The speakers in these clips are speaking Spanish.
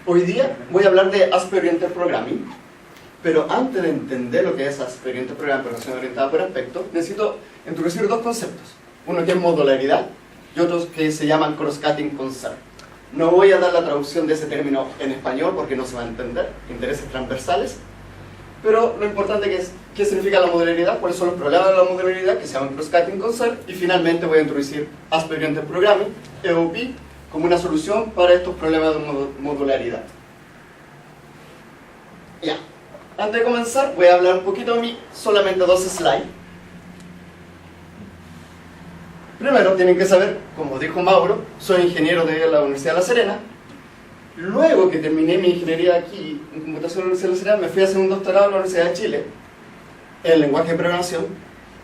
Hoy día voy a hablar de Aspect-Oriented Programming, pero antes de entender lo que es Aspect-Oriented Programming, programación orientada por aspectos, necesito introducir dos conceptos. Uno que es modularidad y otros que se llaman cross-cutting concern. No voy a dar la traducción de ese término en español porque no se va a entender, intereses transversales, pero lo importante es qué significa la modularidad, cuáles son los problemas de la modularidad, que se llaman cross-cutting concern, y finalmente voy a introducir Aspect-Oriented Programming, EOP, como una solución para estos problemas de modularidad. Ya, antes de comenzar voy a hablar un poquito de mí, solamente 2 slides. Primero tienen que saber, como dijo Mauro, soy ingeniero de la Universidad de La Serena. Luego que terminé mi ingeniería aquí en computación en la Universidad de La Serena, me fui a hacer un doctorado en la Universidad de Chile en lenguaje de programación,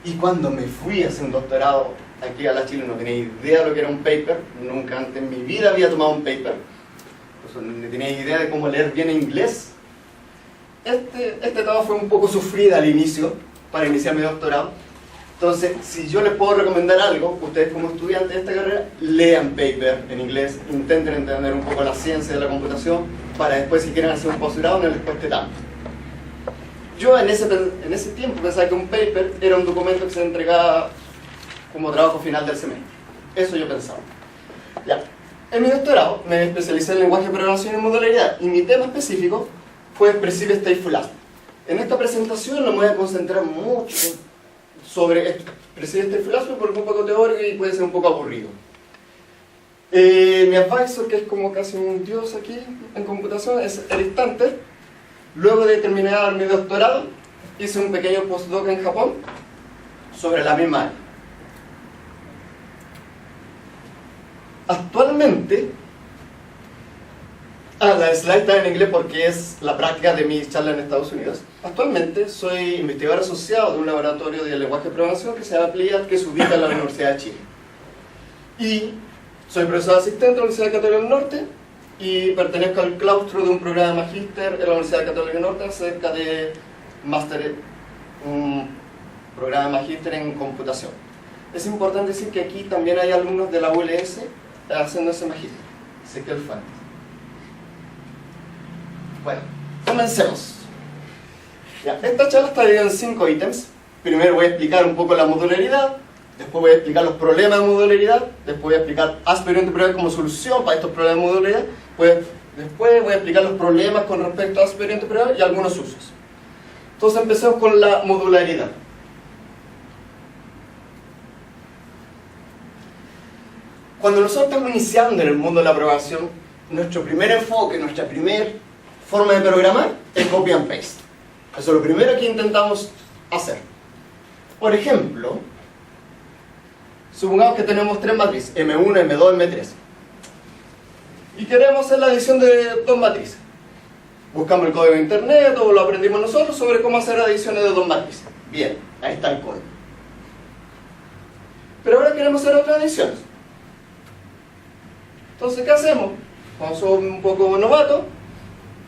y cuando me fui a hacer un doctorado aquí a la Chile no tenía idea de lo que era un paper, nunca antes en mi vida había tomado un paper, pues no tenía idea de cómo leer bien inglés. Este etapa fue un poco sufrida al inicio, para iniciar mi doctorado. Entonces, si yo les puedo recomendar algo, ustedes como estudiantes de esta carrera, lean paper en inglés, intenten entender un poco la ciencia de la computación, para después si quieren hacer un posgrado no les cueste tanto. Yo en ese tiempo pensaba que un paper era un documento que se entregaba como trabajo final del semestre. Eso yo pensaba. Ya. En mi doctorado me especialicé en lenguaje de programación y modularidad, y mi tema específico fue Expressive Stateful Aspect. En esta presentación no me voy a concentrar mucho sobre Expressive Stateful Aspect porque es un poco teórico y puede ser un poco aburrido. Mi advisor, que es como casi un dios aquí en computación, es Eric Tanter. Luego de terminar mi doctorado, hice un pequeño postdoc en Japón sobre la misma área. Actualmente, la slide está en inglés porque es la práctica de mi charla en Estados Unidos. Actualmente soy investigador asociado de un laboratorio de lenguaje de programación que se llama Pleiad, que se ubica en la Universidad de Chile. Y soy profesor asistente de la Universidad Católica del Norte y pertenezco al claustro de un programa de magíster en la Universidad Católica del Norte acerca de un programa de magíster en computación. Es importante decir que aquí también hay alumnos de la ULS haciendo ese magíster. Sé que el fan. Bueno, comencemos. Ya, esta charla está dividida en 5 ítems. Primero voy a explicar un poco la modularidad, después voy a explicar los problemas de modularidad, después voy a explicar Aspect-Oriented Programming como solución para estos problemas de modularidad, después voy a explicar los problemas con respecto a Aspect-Oriented Programming y algunos usos. Entonces empecemos con la modularidad. Cuando nosotros estamos iniciando en el mundo de la programación, nuestro primer enfoque, nuestra primera forma de programar es copy and paste. Eso es lo primero que intentamos hacer. Por ejemplo, supongamos que tenemos 3 matrices, M1, M2, M3. Y queremos hacer la adición de 2 matrices. Buscamos el código de internet o lo aprendimos nosotros sobre cómo hacer adiciones de 2 matrices. Bien, ahí está el código. Pero ahora queremos hacer otras adiciones. Entonces, ¿qué hacemos? Cuando somos un poco novatos,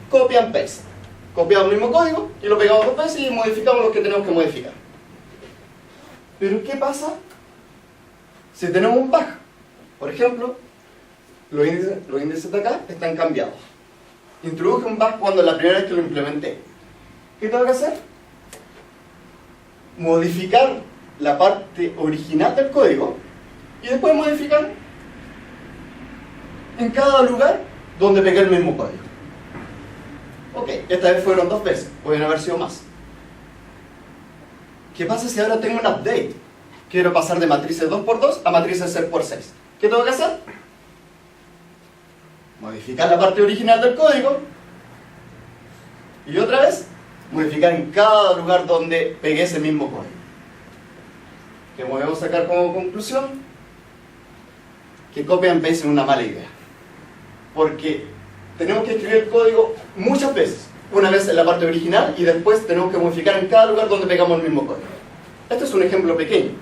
copy and paste. Copiamos el mismo código y lo pegamos 2 veces y modificamos lo que tenemos que modificar. Pero ¿qué pasa si tenemos un bug? Por ejemplo, los índices de acá están cambiados. Introduje un bug cuando la primera vez que lo implementé. ¿Qué tengo que hacer? Modificar la parte original del código y después modificar en cada lugar donde pegué el mismo código. Ok, esta vez fueron 2 veces, pueden haber sido más. ¿Qué pasa si ahora tengo un update? Quiero pasar de matrices 2x2 a matrices 6x6. ¿Qué tengo que hacer? Modificar la parte original del código y otra vez modificar en cada lugar donde pegué ese mismo código. ¿Qué podemos sacar como conclusión? Que copy and paste es una mala idea, porque tenemos que escribir el código muchas veces, una vez en la parte original y después tenemos que modificar en cada lugar donde pegamos el mismo código. Este es un ejemplo pequeño.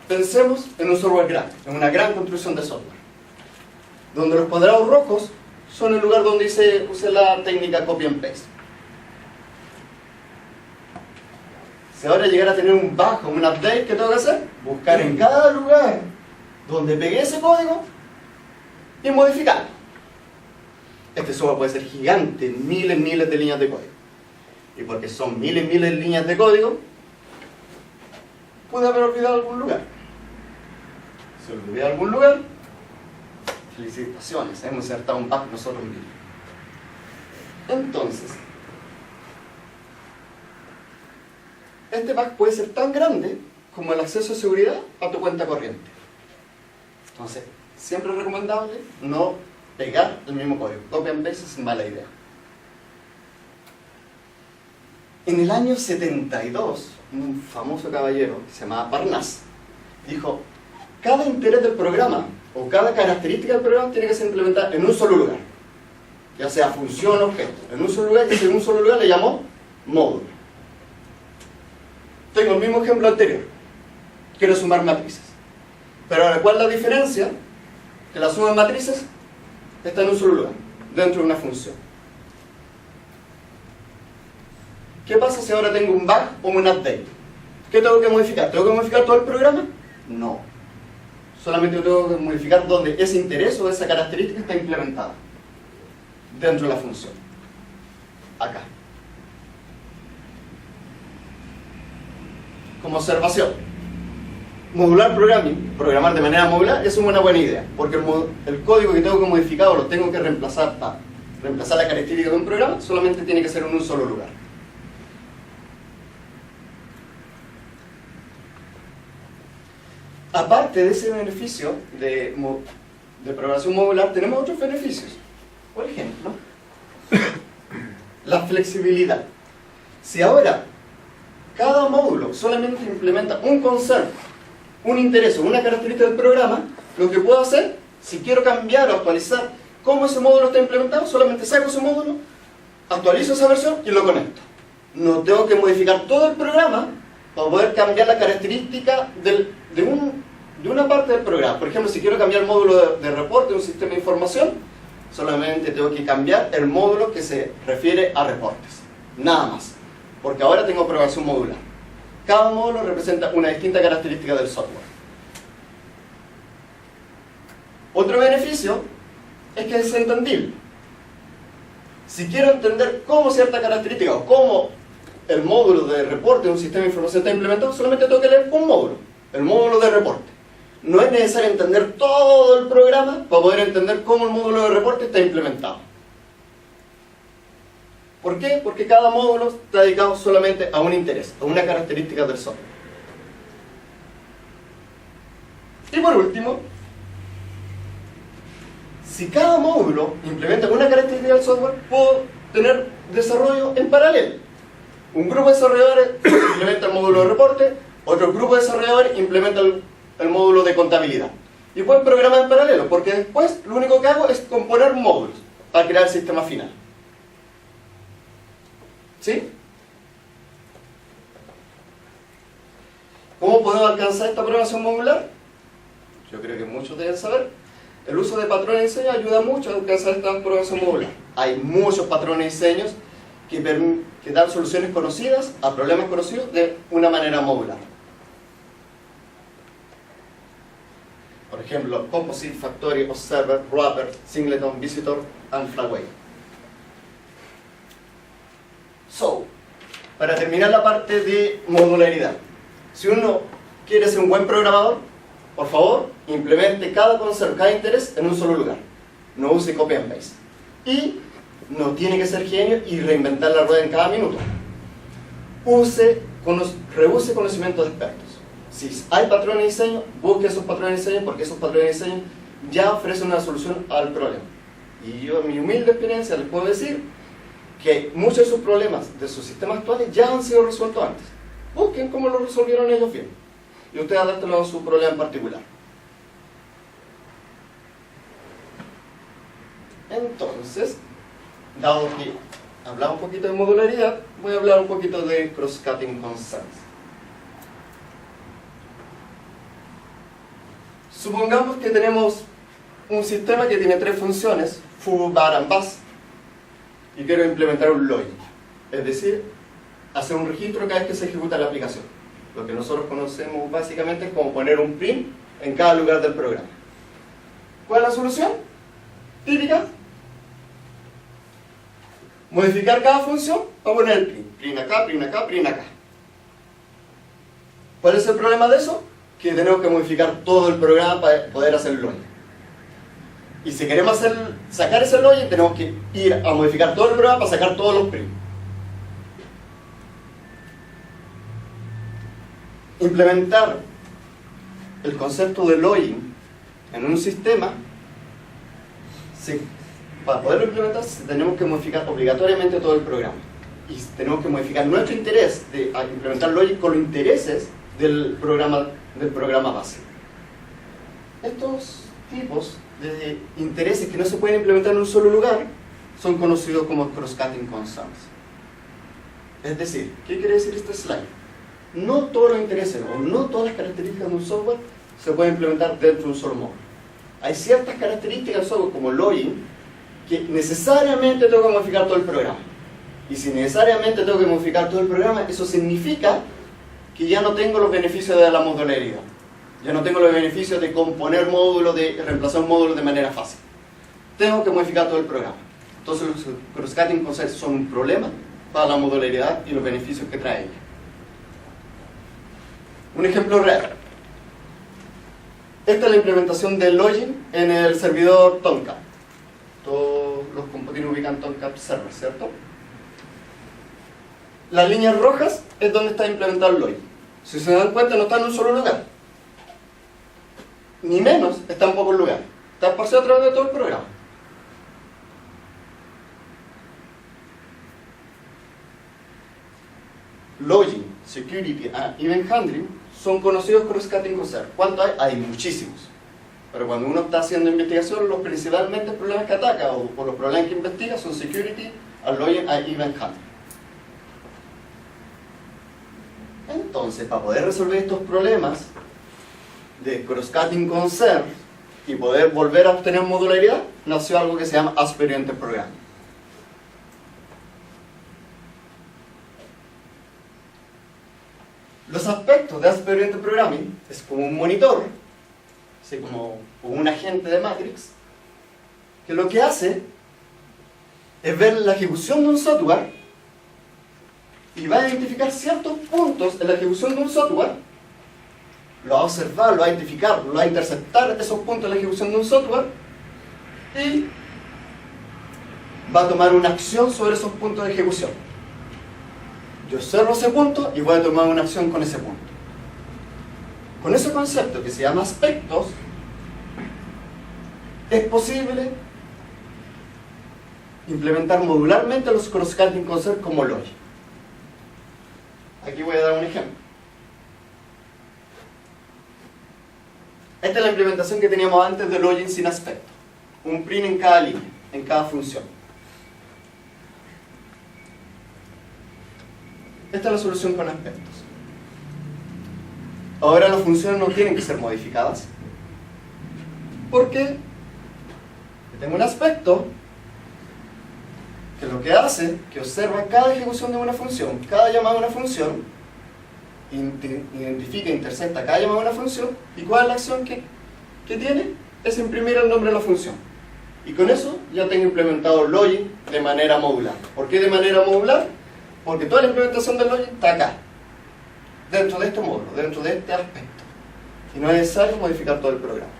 Pensemos en un software grande, en una gran construcción de software, donde los cuadrados rojos son el lugar donde usé la técnica copy and paste. Si ahora llegara a tener un bug o un update, ¿qué tengo que hacer? Buscar en cada lugar donde pegué ese código y modificarlo. Este software puede ser gigante, miles de líneas de código. Y porque son miles de líneas de código, pude haber olvidado algún lugar. Si olvidé algún lugar, felicitaciones, hemos insertado un bug nosotros mismos. Entonces, este bug puede ser tan grande como el acceso de seguridad a tu cuenta corriente. Entonces, siempre es recomendable no pegar el mismo código. Copy and paste es mala idea. En el año 72, un famoso caballero que se llamaba Parnasse dijo: cada interés del programa o cada característica del programa tiene que ser implementada en un solo lugar, ya sea función o objeto, en un solo lugar, y en un solo lugar le llamó módulo. Tengo el mismo ejemplo anterior. Quiero sumar matrices. Pero ahora, ¿cuál es la diferencia? Que la suma de matrices está en un solo lugar, dentro de una función. ¿Qué pasa si ahora tengo un bug o un update? ¿Qué tengo que modificar? ¿Tengo que modificar todo el programa? No. Solamente tengo que modificar donde ese interés o esa característica está implementada dentro de la función. Acá. Como observación, modular programming, programar de manera modular, es una buena idea, porque el código que tengo que modificar o lo tengo que reemplazar para reemplazar la característica de un programa, solamente tiene que ser en un solo lugar. Aparte de ese beneficio de programación modular, tenemos otros beneficios. Por ejemplo, la flexibilidad. Si ahora cada módulo solamente implementa un concepto, un interés o una característica del programa, lo que puedo hacer, si quiero cambiar o actualizar cómo ese módulo está implementado, solamente saco ese módulo, actualizo esa versión y lo conecto. No tengo que modificar todo el programa para poder cambiar la característica de una parte del programa. Por ejemplo, si quiero cambiar el módulo de reporte de un sistema de información, solamente tengo que cambiar el módulo que se refiere a reportes. Nada más. Porque ahora tengo programación modular. Cada módulo representa una distinta característica del software. Otro beneficio es que es entendible. Si quiero entender cómo cierta característica o cómo el módulo de reporte de un sistema de información está implementado, solamente tengo que leer un módulo, el módulo de reporte. No es necesario entender todo el programa para poder entender cómo el módulo de reporte está implementado. ¿Por qué? Porque cada módulo está dedicado solamente a un interés, a una característica del software. Y por último, si cada módulo implementa una característica del software, puedo tener desarrollo en paralelo. Un grupo de desarrolladores implementa el módulo de reporte, otro grupo de desarrolladores implementa el módulo de contabilidad. Y pueden programar en paralelo, porque después lo único que hago es componer módulos para crear el sistema final. ¿Sí? ¿Cómo podemos alcanzar esta programación modular? Yo creo que muchos deben saber. El uso de patrones de diseño ayuda mucho a alcanzar esta programación modular. Hay muchos patrones de diseños que dan soluciones conocidas a problemas conocidos de una manera modular. Por ejemplo, Composite, Factory, Observer, Wrapper, Singleton, Visitor, and Flyway. Para terminar la parte de modularidad, si uno quiere ser un buen programador, por favor, implemente cada concepto, cada interés en un solo lugar. No use copy and paste. Y no tiene que ser genio y reinventar la rueda en cada minuto. Rehúse conocimientos de expertos. Si hay patrones de diseño, busque esos patrones de diseño, porque esos patrones de diseño ya ofrecen una solución al problema. Y yo, en mi humilde experiencia, les puedo decir que muchos de sus problemas de sus sistemas actuales ya han sido resueltos antes. Busquen cómo lo resolvieron ellos bien. Y ustedes adáptenlo a su problema en particular. Entonces, dado que hablaba un poquito de modularidad, voy a hablar un poquito de cross-cutting concerns. Supongamos que tenemos un sistema que tiene 3 funciones, foo, var and bus, y quiero implementar un logic, es decir, hacer un registro cada vez que se ejecuta la aplicación. Lo que nosotros conocemos básicamente es como poner un print en cada lugar del programa. ¿Cuál es la solución? típica. Modificar cada función, vamos a poner el print. Print acá, print acá, print acá. ¿Cuál es el problema de eso? Que tenemos que modificar todo el programa para poder hacer el login. Y si queremos sacar ese login, tenemos que ir a modificar todo el programa para sacar todos los prints. Implementar el concepto de login en un sistema, para poderlo implementar tenemos que modificar obligatoriamente todo el programa. Y tenemos que modificar nuestro interés de implementar login con los intereses del programa base. Estos tipos de intereses que no se pueden implementar en un solo lugar son conocidos como cross-cutting concerns. Es decir, ¿qué quiere decir este slide? No todos los intereses o no todas las características de un software se pueden implementar dentro de un solo módulo. Hay ciertas características del software como login que necesariamente tengo que modificar todo el programa. Y si necesariamente tengo que modificar todo el programa, eso significa que ya no tengo los beneficios de la modularidad. Ya no tengo los beneficios de componer módulos, de reemplazar módulos de manera fácil. Tengo que modificar todo el programa. Entonces los cross-cutting concepts son un problema para la modularidad y los beneficios que trae ella. Un ejemplo real. Esta es la implementación del login en el servidor Tomcat. Todos los computadores ubican Tomcat Server, ¿cierto? Las líneas rojas es donde está implementado el login. Si se dan cuenta, no está en un solo lugar. Ni menos está en pocos lugares. Está esparcido a través de todo el programa. Login, Security y Event Handling son conocidos cross-cutting concerns. ¿Cuántos hay? Hay muchísimos. Pero cuando uno está haciendo investigación, los principalmente problemas que ataca o los problemas que investiga son Security, Login y Event Handling. Entonces, para poder resolver estos problemas de cross-cutting concerns y poder volver a obtener modularidad, nació algo que se llama As-Per-Oriented Programming. Los aspectos de As-Per-Oriented Programming es como un monitor, así como un agente de Matrix, que lo que hace es ver la ejecución de un software y va a identificar ciertos puntos en la ejecución de un software, lo va a observar, lo va a identificar, lo va a interceptar esos puntos en la ejecución de un software y va a tomar una acción sobre esos puntos de ejecución. Yo observo ese punto y voy a tomar una acción con ese punto. Con ese concepto que se llama aspectos, es posible implementar modularmente los cross-cutting concepts como login. Aquí voy a dar un ejemplo. Esta es la implementación que teníamos antes de login sin aspecto. Un print en cada línea, en cada función. Esta es la solución con aspectos. Ahora las funciones no tienen que ser modificadas. ¿Por qué? Porque tengo un aspecto que lo que hace, que observa cada ejecución de una función, cada llamada de una función, identifica, intercepta cada llamada de una función, y cuál es la acción que tiene, es imprimir el nombre de la función. Y con eso ya tengo implementado login de manera modular. ¿Por qué de manera modular? Porque toda la implementación del login está acá, dentro de este módulo, dentro de este aspecto. Y no es necesario modificar todo el programa.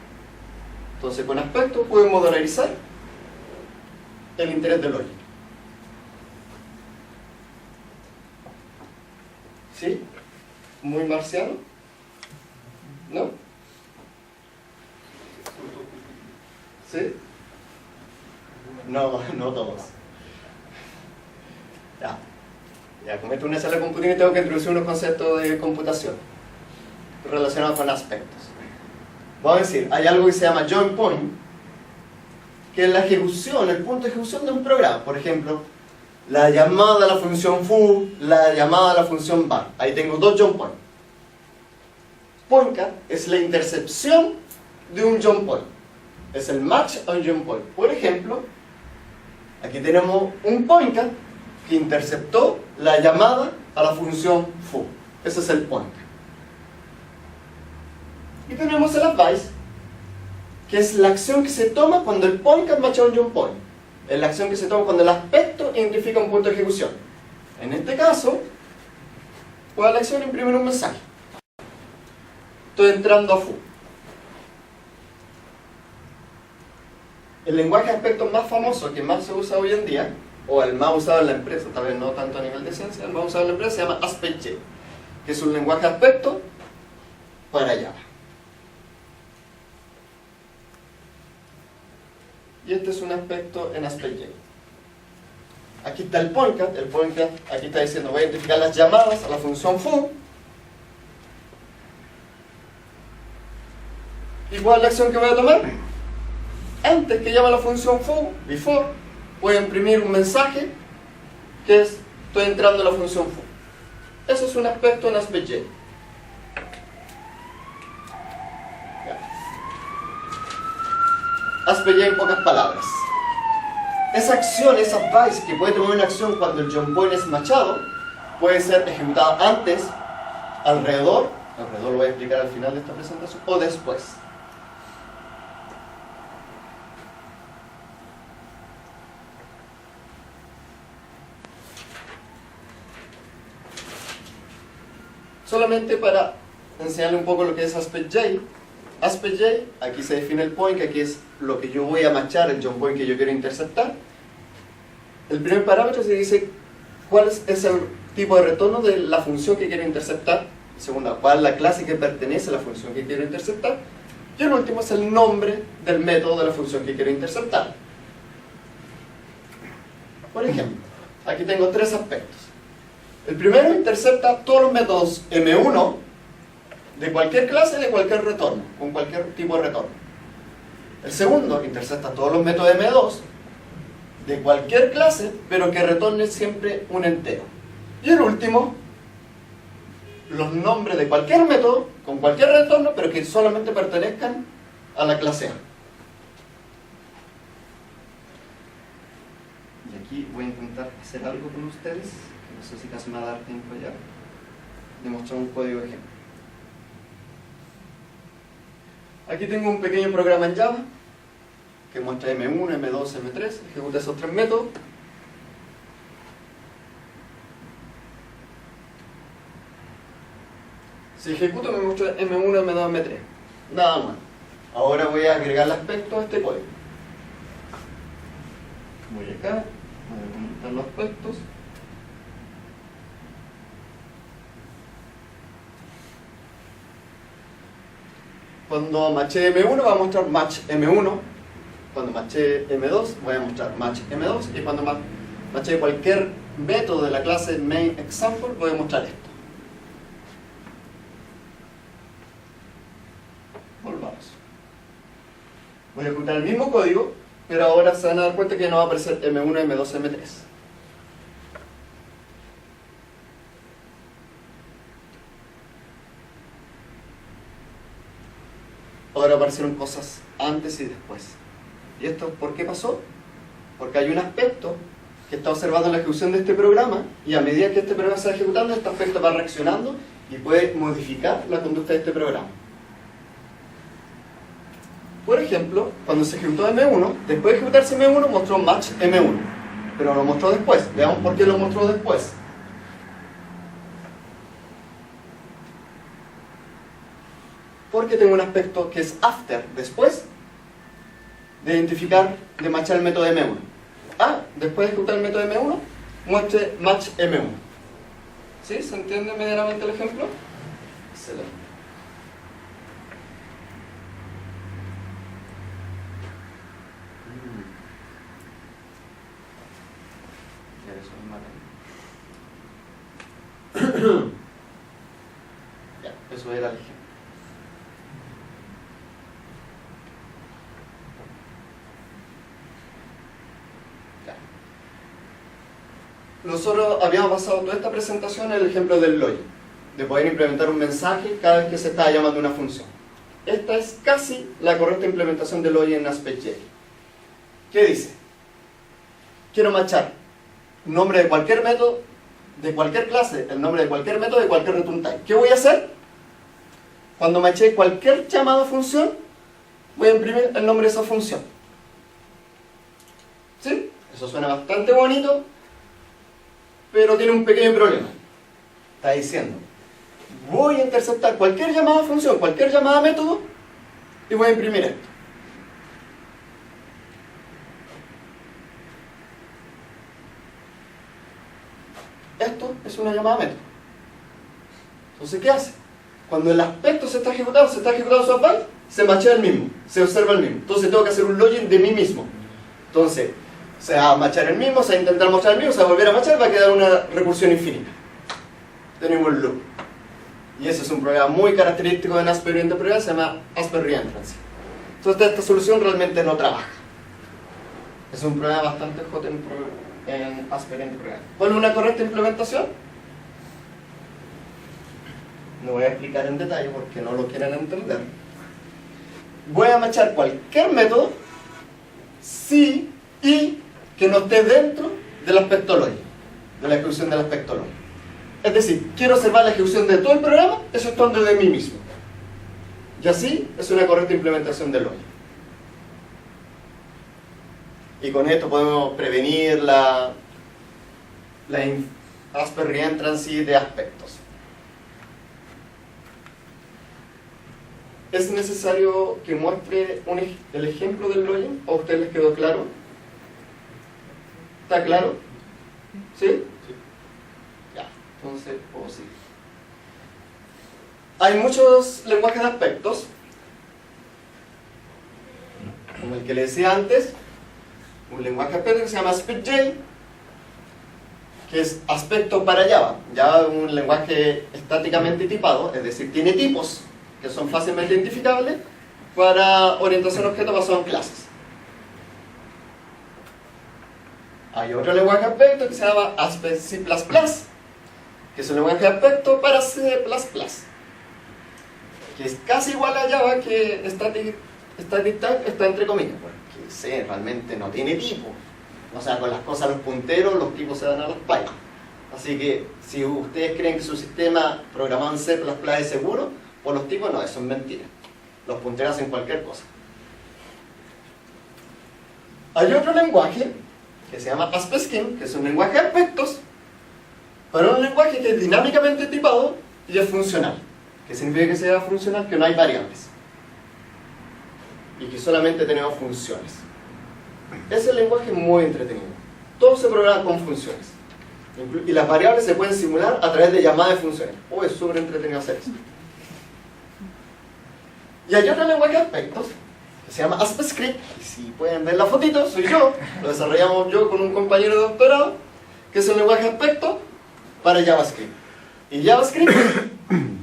Entonces con aspectos puedo modularizar el interés del login. ¿Sí? ¿Muy marciano? ¿No? ¿Sí? No, no todos. Ya, como esto es una sala de computing, tengo que introducir unos conceptos de computación relacionados con aspectos. Vamos a decir, hay algo que se llama join point, que es la ejecución, el punto de ejecución de un programa. Por ejemplo, la llamada a la función foo, la llamada a la función var. Ahí tengo dos join points. Pointcat es la intercepción de un join point. Es el match a un join point. Por ejemplo, aquí tenemos un pointcat que interceptó la llamada a la función foo. Ese es el pointcat. Y tenemos el advice, que es la acción que se toma cuando el point macha un jump point. Es la acción que se toma cuando el aspecto identifica un punto de ejecución. En este caso, ¿cuál es la acción? Imprimir un mensaje. Estoy entrando a foo. El lenguaje de aspectos más famoso que más se usa hoy en día, o el más usado en la empresa, tal vez no tanto a nivel de ciencia, el más usado en la empresa se llama AspectJ, que es un lenguaje de aspectos para Java. Y este es un aspecto en AspectJ. Aquí está el pointcat aquí está diciendo voy a identificar las llamadas a la función foo. ¿Y cuál es la acción que voy a tomar? Antes que llame a la función foo, before, voy a imprimir un mensaje que es estoy entrando a la función foo. Eso es un aspecto en AspectJ. AspectJ en pocas palabras. Esa acción, esa byte que puede tomar una acción cuando el jump point es machado, puede ser ejecutada antes, alrededor lo voy a explicar al final de esta presentación, o después. Solamente para enseñarle un poco lo que es AspectJ. AspectJ, aquí se define el point, que aquí es lo que yo voy a machar, el jump point que yo quiero interceptar. El primer parámetro se dice cuál es el tipo de retorno de la función que quiero interceptar. El segundo, cuál es la clase que pertenece a la función que quiero interceptar. Y el último es el nombre del método de la función que quiero interceptar. Por ejemplo, aquí tengo tres aspectos. El primero intercepta todos los métodos M1 de cualquier clase y de cualquier retorno, con cualquier tipo de retorno. El segundo intercepta todos los métodos M2 de cualquier clase, pero que retorne siempre un entero. Y el último, los nombres de cualquier método, con cualquier retorno, pero que solamente pertenezcan a la clase A. Y aquí voy a intentar hacer algo con ustedes, que no sé si casi me va a dar tiempo ya, de mostrar un código de ejemplo. Aquí tengo un pequeño programa en Java que muestra M1, M2, M3, ejecuta esos tres métodos. Si ejecuto me muestra M1, M2, M3. Nada más. Ahora voy a agregar el aspecto a este código. Voy acá, voy a comentar los aspectos. Cuando maché M1 va a mostrar match M1. Cuando maché M2 voy a mostrar match M2. Y cuando maché cualquier método de la clase main_example voy a mostrar esto. Volvamos. Voy a ejecutar el mismo código, pero ahora se van a dar cuenta que no va a aparecer M1, M2, M3. Ahora aparecieron cosas antes y después. ¿Y esto por qué pasó? Porque hay un aspecto que está observando la ejecución de este programa, y a medida que este programa se va ejecutando, este aspecto va reaccionando y puede modificar la conducta de este programa. Por ejemplo, cuando se ejecutó M1, después de ejecutarse M1 mostró match M1, pero lo mostró después. Veamos por qué lo mostró después. Porque tengo un aspecto que es after, después de identificar, de matchar el método M1. Después de ejecutar el método M1, muestre match M1. ¿Sí? ¿Se entiende medianamente el ejemplo? Excelente. Ya, eso era el ejemplo. Nosotros habíamos basado toda esta presentación en el ejemplo del login, de poder implementar un mensaje cada vez que se está llamando una función. Esta es casi la correcta implementación del login en AspectJ. ¿Qué dice? Quiero matchar nombre de cualquier método, de cualquier clase, el nombre de cualquier método, de cualquier return type. ¿Qué voy a hacer? Cuando matché cualquier llamado a función, voy a imprimir el nombre de esa función. ¿Sí? Eso suena bastante bonito, pero tiene un pequeño problema. Está diciendo, voy a interceptar cualquier llamada a función, cualquier llamada a método, y voy a imprimir esto. Esto es una llamada a método. Entonces, ¿qué hace? Cuando el aspecto se está ejecutando su byte, se machea el mismo, se observa el mismo. Entonces tengo que hacer un login de mí mismo. Entonces, se va a machar el mismo, se va a intentar machar el mismo, se va a volver a machar, va a quedar una recursión infinita. Tenemos el loop. Y ese es un problema muy característico de Asper Oriented Programming, se llama Asper Reentrancy. Entonces esta solución realmente no trabaja. Es un problema bastante hot en Asper Oriented Programming. ¿Cuál es una correcta implementación? No voy a explicar en detalle porque no lo quieren entender. Voy a machar cualquier método si y que no esté dentro del aspecto login, de la ejecución del aspecto login. Es decir, quiero observar la ejecución de todo el programa, eso es dentro de mí mismo. Y así es una correcta implementación del login. Y con esto podemos prevenir la Asper Reentrancy de aspectos. ¿Es necesario que muestre el ejemplo del login? ¿O a ustedes les quedó claro? ¿Está claro? ¿Sí? Sí. Ya, entonces puedo seguir. Hay muchos lenguajes de aspectos, como el que les decía antes, un lenguaje de aspectos que se llama AspectJ, que es aspecto para Java. Java es un lenguaje estáticamente tipado, es decir, tiene tipos que son fácilmente identificables para orientación a objetos basado en clases. Hay otro lenguaje de aspecto que se llama AspectC++, que es un lenguaje de aspecto para C++, que es casi igual a Java, que static type está entre comillas, porque C realmente no tiene tipo. O sea, con las cosas, los punteros, los tipos se dan a los bytes. Así que si ustedes creen que su sistema programado en C++ es seguro, por los tipos no, eso es mentira. Los punteros hacen cualquier cosa. Hay otro lenguaje que se llama AspectScheme, que es un lenguaje de aspectos, pero un lenguaje que es dinámicamente tipado y es funcional. ¿Qué significa que sea funcional? Que no hay variables y que solamente tenemos funciones. Ese lenguaje es muy entretenido. Todo se programa con funciones y las variables se pueden simular a través de llamadas de funciones. Es súper entretenido hacer eso. Y hay otro lenguaje de aspectos que se llama AspectScript, y si pueden ver la fotito, soy yo, lo desarrollamos yo con un compañero de doctorado, que es un lenguaje de aspectos para JavaScript. Y JavaScript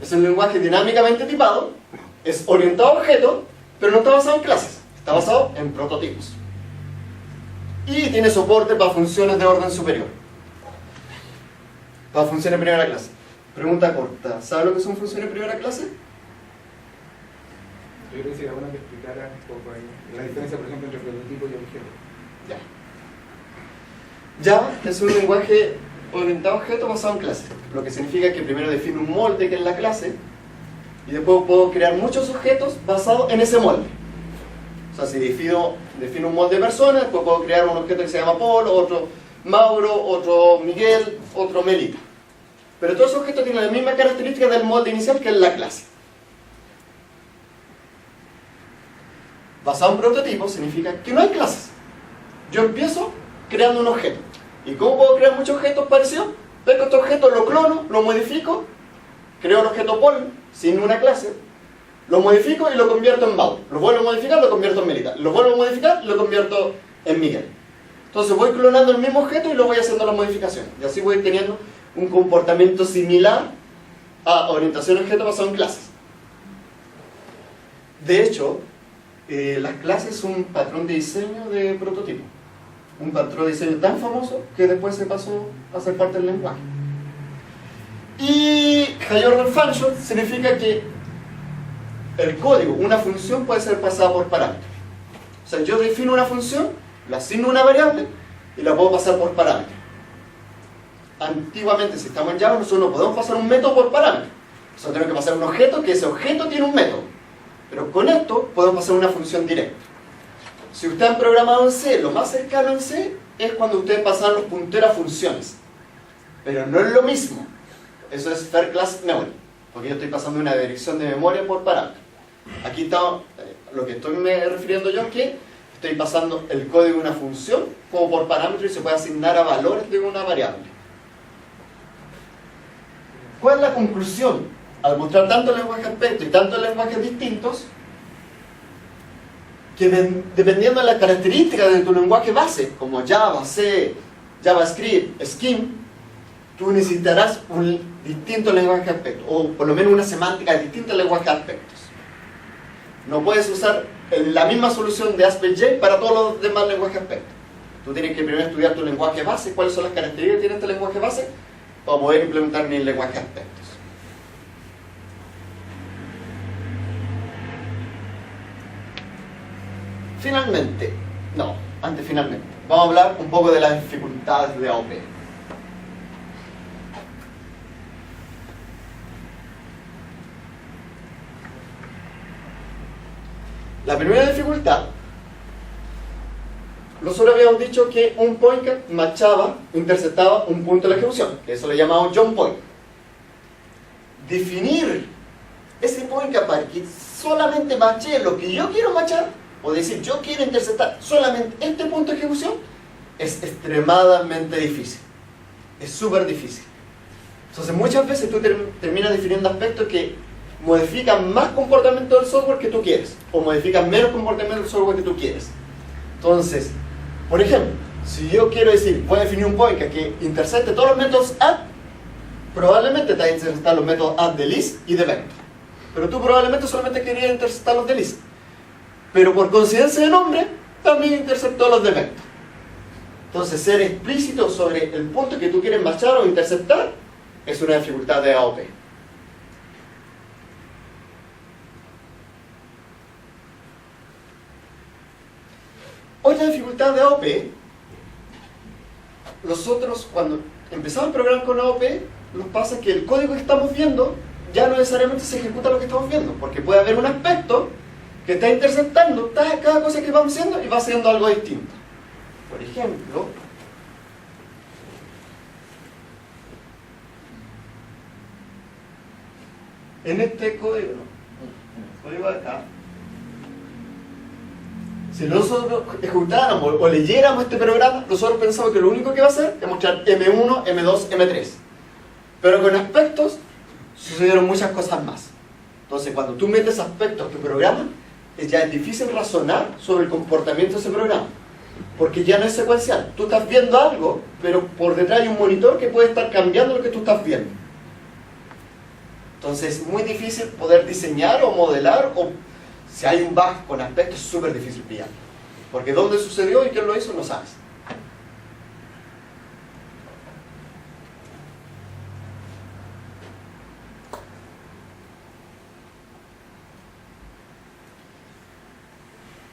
es un lenguaje dinámicamente tipado, es orientado a objetos, pero no está basado en clases, está basado en prototipos. Y tiene soporte para funciones de orden superior, para funciones de primera clase. Pregunta corta, ¿sabe lo que son funciones de primera clase? Yo creo que sería bueno que explicara un poco ahí la diferencia, por ejemplo, entre prototipo y objeto. Java es un lenguaje orientado a objetos basado en clases, lo que significa que primero defino un molde que es la clase y después puedo crear muchos objetos basados en ese molde. O sea, si defino un molde de persona, después puedo crear un objeto que se llama Paul, otro Mauro, otro Miguel, otro Melita. Pero todos esos objetos tienen la misma característica del molde inicial, que es la clase. Basado en prototipos significa que no hay clases. Yo empiezo creando un objeto. ¿Y cómo puedo crear muchos objetos parecidos? Pesco este objeto, lo clono, lo modifico, creo el objeto Paul sin una clase, lo modifico y lo convierto en Mauro. Lo vuelvo a modificar, lo convierto en Melita. Lo vuelvo a modificar, lo convierto en Miguel. Entonces voy clonando el mismo objeto y lo voy haciendo las modificaciones. Y así voy teniendo un comportamiento similar a orientación a objeto basado en clases. De hecho, las clases son un patrón de diseño de prototipo. Un patrón de diseño tan famoso que después se pasó a ser parte del lenguaje. Y Higher Order Function significa que el código, una función, puede ser pasada por parámetros. O sea, yo defino una función, la asigno una variable y la puedo pasar por parámetros. Antiguamente, si estamos en Java, nosotros no podemos pasar un método por parámetro. Nosotros tenemos que pasar un objeto, que ese objeto tiene un método. Pero con esto podemos pasar una función directa. Si ustedes han programado en C, lo más cercano en C es cuando ustedes pasan los punteros a funciones. Pero no es lo mismo. Eso es Fair Class Memory, porque yo estoy pasando una dirección de memoria por parámetro. Aquí está lo que estoy me refiriendo yo, que estoy pasando el código de una función como por parámetro y se puede asignar a valores de una variable. ¿Cuál es la conclusión? Al mostrar tantos lenguajes aspectos y tantos lenguajes distintos, que dependiendo de las características de tu lenguaje base, como Java, C, JavaScript, Scheme, tú necesitarás un distinto lenguaje aspecto, o por lo menos una semántica de distintos lenguajes aspectos. No puedes usar la misma solución de AspectJ para todos los demás lenguajes aspectos. Tú tienes que primero estudiar tu lenguaje base, cuáles son las características que tiene este lenguaje base, para poder implementar mi lenguaje aspectos. Finalmente, vamos a hablar un poco de las dificultades de AOP. La primera dificultad, nosotros habíamos dicho que un pointer interceptaba un punto de la ejecución, que eso le llamamos jump point. Definir ese pointer para que solamente matche lo que yo quiero matchar, o decir yo quiero interceptar solamente este punto de ejecución, es extremadamente difícil. Es súper difícil. Entonces muchas veces tú terminas definiendo aspectos que modifican más comportamiento del software que tú quieres, o modifican menos comportamiento del software que tú quieres. Entonces, por ejemplo, si yo quiero decir, voy a definir un pointer que intercepte todos los métodos add, probablemente te va a interceptar los métodos add de list y de vector. Pero tú probablemente solamente querías interceptar los de list. Pero por coincidencia de nombre, también interceptó los de vector. Entonces, ser explícito sobre el punto que tú quieres matchar o interceptar es una dificultad de AOP. Otra dificultad de AOP, nosotros cuando empezamos a programar con AOP, nos pasa que el código que estamos viendo ya no necesariamente se ejecuta lo que estamos viendo, porque puede haber un aspecto que está interceptando cada cosa que vamos haciendo y va haciendo algo distinto. Por ejemplo, en este código, el código de acá, si nosotros ejecutáramos o leyéramos este programa, nosotros pensamos que lo único que va a hacer es mostrar M1, M2, M3. Pero con aspectos sucedieron muchas cosas más. Entonces, cuando tú metes aspectos a tu programa, ya es difícil razonar sobre el comportamiento de ese programa. Porque ya no es secuencial. Tú estás viendo algo, pero por detrás hay un monitor que puede estar cambiando lo que tú estás viendo. Entonces, es muy difícil poder diseñar o modelar, o si hay un bug con aspectos, es súper difícil pillarlo. Porque dónde sucedió y quién lo hizo, no sabes.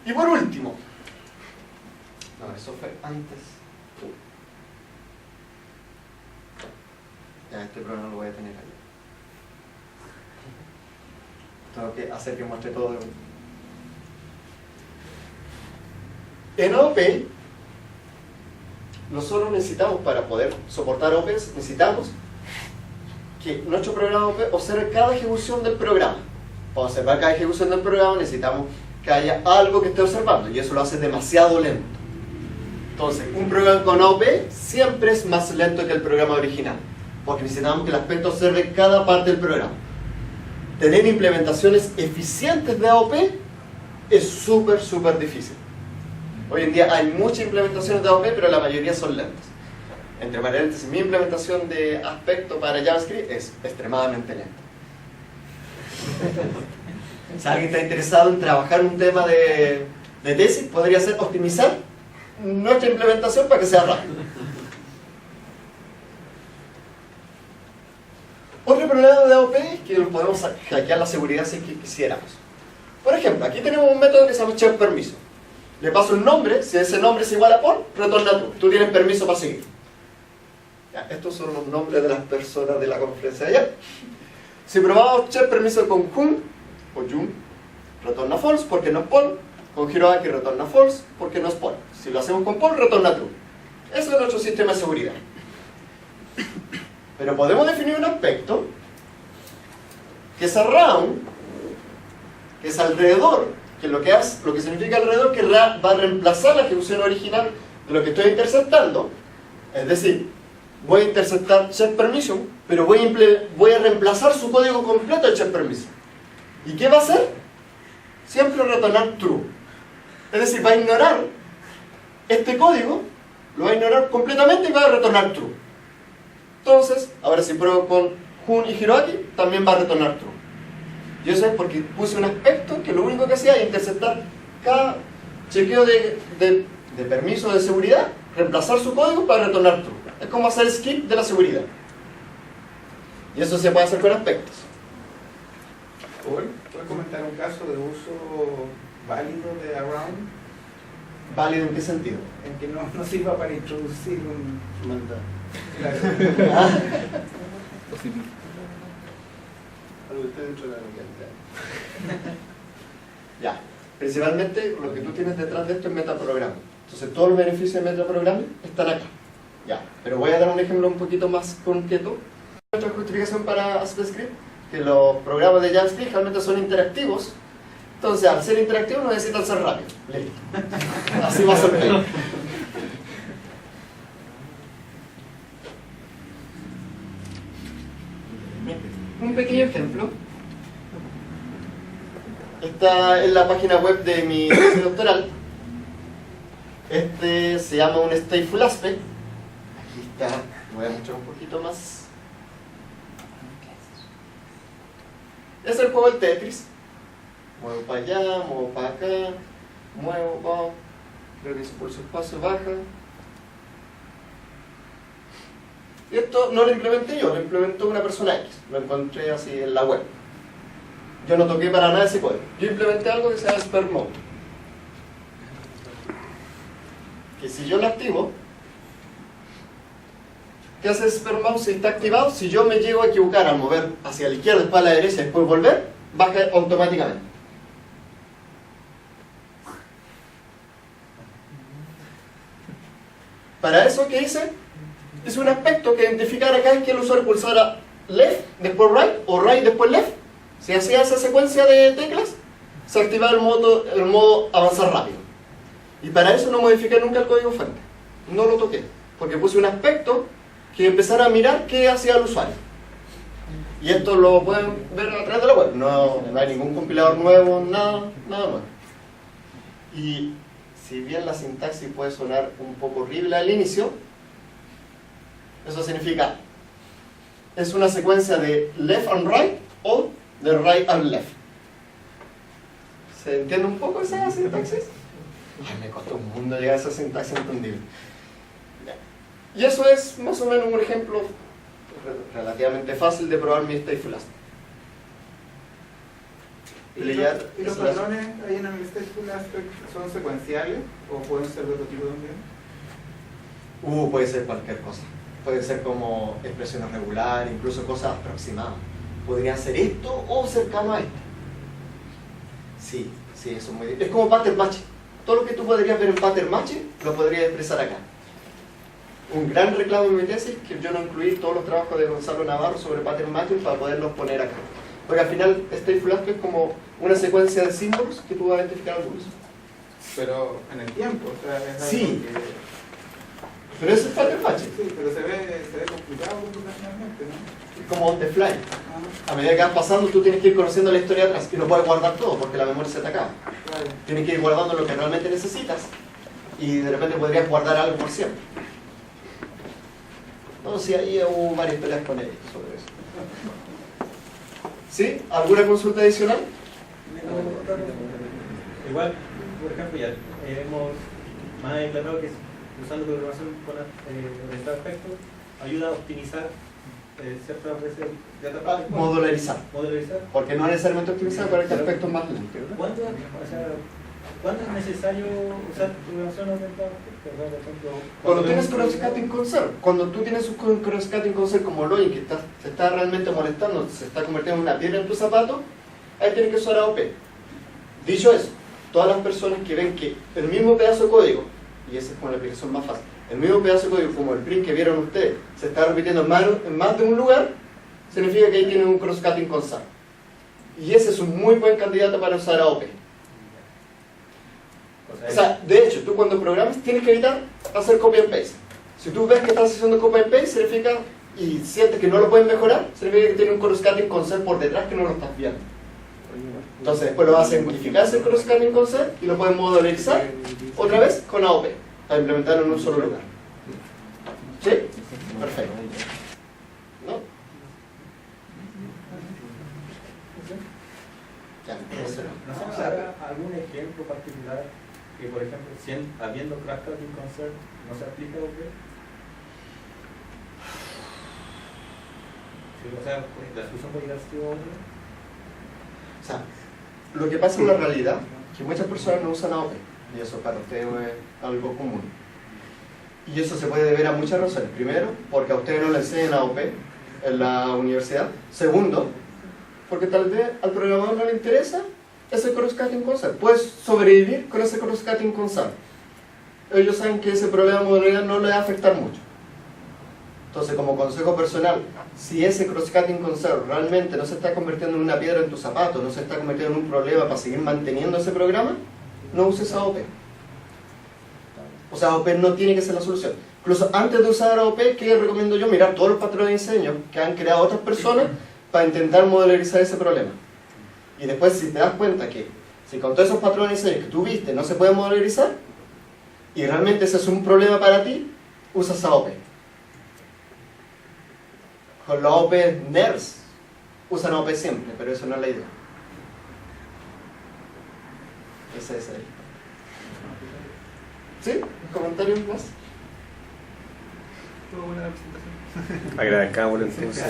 Y por último, no, eso fue antes. Ya, este programa lo voy a tener ahí. Tengo que hacer que muestre todo de uno. En AOP, nosotros necesitamos, para poder soportar AOP, necesitamos que nuestro programa AOP observe cada ejecución del programa. Para observar cada ejecución del programa necesitamos que haya algo que esté observando, y eso lo hace demasiado lento. Entonces, un programa con AOP siempre es más lento que el programa original, porque necesitamos que el aspecto observe cada parte del programa. Tener implementaciones eficientes de AOP es súper difícil. Hoy en día hay muchas implementaciones de AOP, pero la mayoría son lentas. Entre paréntesis, mi implementación de aspecto para JavaScript es extremadamente lenta. Si alguien está interesado en trabajar un tema de tesis, podría ser optimizar nuestra implementación para que sea rápido. Otro problema de AOP es que podemos hackear la seguridad si quisiéramos. Por ejemplo, aquí tenemos un método que se llama checkPermiso. Le paso un nombre, si ese nombre es igual a por, retorna tú tienes permiso para seguir. Ya, estos son los nombres de las personas de la conferencia de ayer. Si probamos checkPermiso con Jun, o Jun, retorna false porque no es poll, con Hiroaki retorna false porque no es poll. Si lo hacemos con poll, retorna true. Ese es nuestro sistema de seguridad. Pero podemos definir un aspecto que es around, que es alrededor, que lo que significa alrededor, que va a reemplazar la ejecución original de lo que estoy interceptando. Es decir, voy a interceptar check permission, pero voy a reemplazar su código completo de check permission. ¿Y qué va a hacer? Siempre retornar true. Es decir, va a ignorar este código, lo va a ignorar completamente y va a retornar true. Entonces, ahora si pruebo con Jun y Hiroaki, también va a retornar true. Y eso es porque puse un aspecto que lo único que hacía era interceptar cada chequeo de permiso de seguridad, reemplazar su código para retornar true. Es como hacer skip de la seguridad. Y eso se puede hacer con aspectos. ¿Puedes comentar un caso de uso válido de around? ¿Válido en qué sentido? En que no sirva para introducir un Manda. Claro. Algo que esté dentro de la localidad. Ya. Principalmente lo que tú tienes detrás de esto es metaprograma. Entonces todos los beneficios de metaprograma están acá. Ya. Pero voy a dar un ejemplo un poquito más concreto. Nuestra justificación para AspScript, que los programas de JavaScript realmente son interactivos. Entonces al ser interactivos no necesitan ser rápidos. Así va a ser peor. Un pequeño ejemplo. Esta es la página web de mi tesis doctoral. Este se llama un stateful aspect. Aquí está, voy a mostrar un poquito más. Es el juego del Tetris. Muevo para allá, muevo para acá, muevo, va, reviso por su espacio, baja. Y esto no lo implementé yo, lo implementó una persona X. Lo encontré así en la web. Yo no toqué para nada ese código. Yo implementé algo que se llama Spare Mode. Que si yo lo activo, ¿qué hace Spare Mode si está activado? Si yo me llego a equivocar al mover hacia la izquierda, después a la derecha y después volver, baja automáticamente. Para eso, ¿qué hice? Es un aspecto que identificara cada vez que el usuario pulsara left, después right, o right, después left. Si hacía esa secuencia de teclas, se activaba el modo avanzar rápido. Y para eso no modifiqué nunca el código fuente. No lo toqué, porque puse un aspecto que empezara a mirar qué hacía el usuario. Y esto lo pueden ver a través de la web. No hay ningún compilador nuevo, nada nuevo. Y si bien la sintaxis puede sonar un poco horrible al inicio, eso significa, es una secuencia de left and right o de right and left. ¿Se entiende un poco esa sintaxis? Ay, me costó un mundo llegar a esa sintaxis entendible. Y eso es más o menos un ejemplo relativamente fácil de probar mi stateful aspect. ¿Y los patrones ahí en el stateful aspect son secuenciales o pueden ser de otro tipo también? Puede ser cualquier cosa. Puede ser como expresiones regulares, incluso cosas aproximadas. Podría ser esto o cercano a esto. Sí, eso es muy... Es como pattern matching. Todo lo que tú podrías ver en pattern matching, lo podrías expresar acá. Un gran reclamo en mi tesis que yo no incluí todos los trabajos de Gonzalo Navarro sobre pattern matching para poderlos poner acá. Porque al final, stateful aspect es como una secuencia de símbolos que tú vas a identificar algunos. Pero en el tiempo, o sea, es algo sí. que... Pero eso es pattern matching. Sí, pero se ve complicado computacionalmente, ¿no? Es como on the fly. A medida que vas pasando, tú tienes que ir conociendo la historia atrás y no puedes guardar todo porque la memoria se te acaba. Claro. Tienes que ir guardando lo que realmente necesitas y de repente podrías guardar algo por siempre. No, sí, ahí hubo varias peleas con él sobre eso. ¿Sí? ¿Alguna consulta adicional? Igual, por ejemplo, ya hemos más declarado que usando programación con este aspecto ayuda a optimizar ciertas veces Modularizar. modularizar. Porque no necesariamente optimizar para que aspectos más lentos. ¿Cuándo es necesario usar programación orientada? Por ejemplo, Cuando tienes cross-cutting concern, cuando tú tienes un cross-cutting concern como login que se está realmente molestando, se está convirtiendo en una piedra en tu zapato, ahí tienes que usar AOP. Dicho eso, todas las personas que ven que el mismo pedazo de código, y esa es como la aplicación más fácil, el mismo pedazo de código como el print que vieron ustedes, se está repitiendo en más de un lugar, significa que ahí tienen un cross-cutting con SAR. Y ese es un muy buen candidato para usar AOP. O sea, de hecho, tú cuando programas tienes que evitar hacer copy and paste. Si tú ves que estás haciendo copy and paste, significa, y sientes que no lo puedes mejorar, significa que tiene un cross-cutting con SAR por detrás que no lo estás viendo. Entonces después lo vas a modificar ese cross-cutting con SAR y lo puedes modularizar otra vez con AOP, para implementarlo en un solo lugar. ¿Sí? Perfecto. ¿No? Ya, ¿No se nos da algún ejemplo particular que, por ejemplo, habiendo cross-cutting concern, no se aplica a OP? Sí, o sea, la solución puede llegar a ser OP. O sea, lo que pasa en la realidad es que muchas personas no usan AOP, y eso para ustedes es algo común. Y eso se puede deber a muchas razones. Primero, porque a ustedes no le enseñan AOP en la universidad. Segundo, porque tal vez al programador no le interesa ese cross-cutting con SAR. Puedes sobrevivir con ese cross-cutting con SAR. Ellos saben que ese problema de modularidad no le va a afectar mucho. Entonces, como consejo personal, si ese cross-cutting con SAR realmente no se está convirtiendo en una piedra en tu zapato, no se está convirtiendo en un problema para seguir manteniendo ese programa, no uses AOP. O sea, AOP no tiene que ser la solución. Incluso antes de usar AOP, ¿qué recomiendo yo? Mirar todos los patrones de diseño que han creado otras personas para intentar modularizar ese problema. Y después, si te das cuenta que si con todos esos patrones de diseño que tú viste no se puede modularizar, y realmente ese es un problema para ti, usas AOP. Con la AOP NERS usan AOP siempre, pero eso no es la idea. Ese es el. ¿Sí? ¿Comentarios más? Estuvo buena la presentación. Agradezcamos entonces.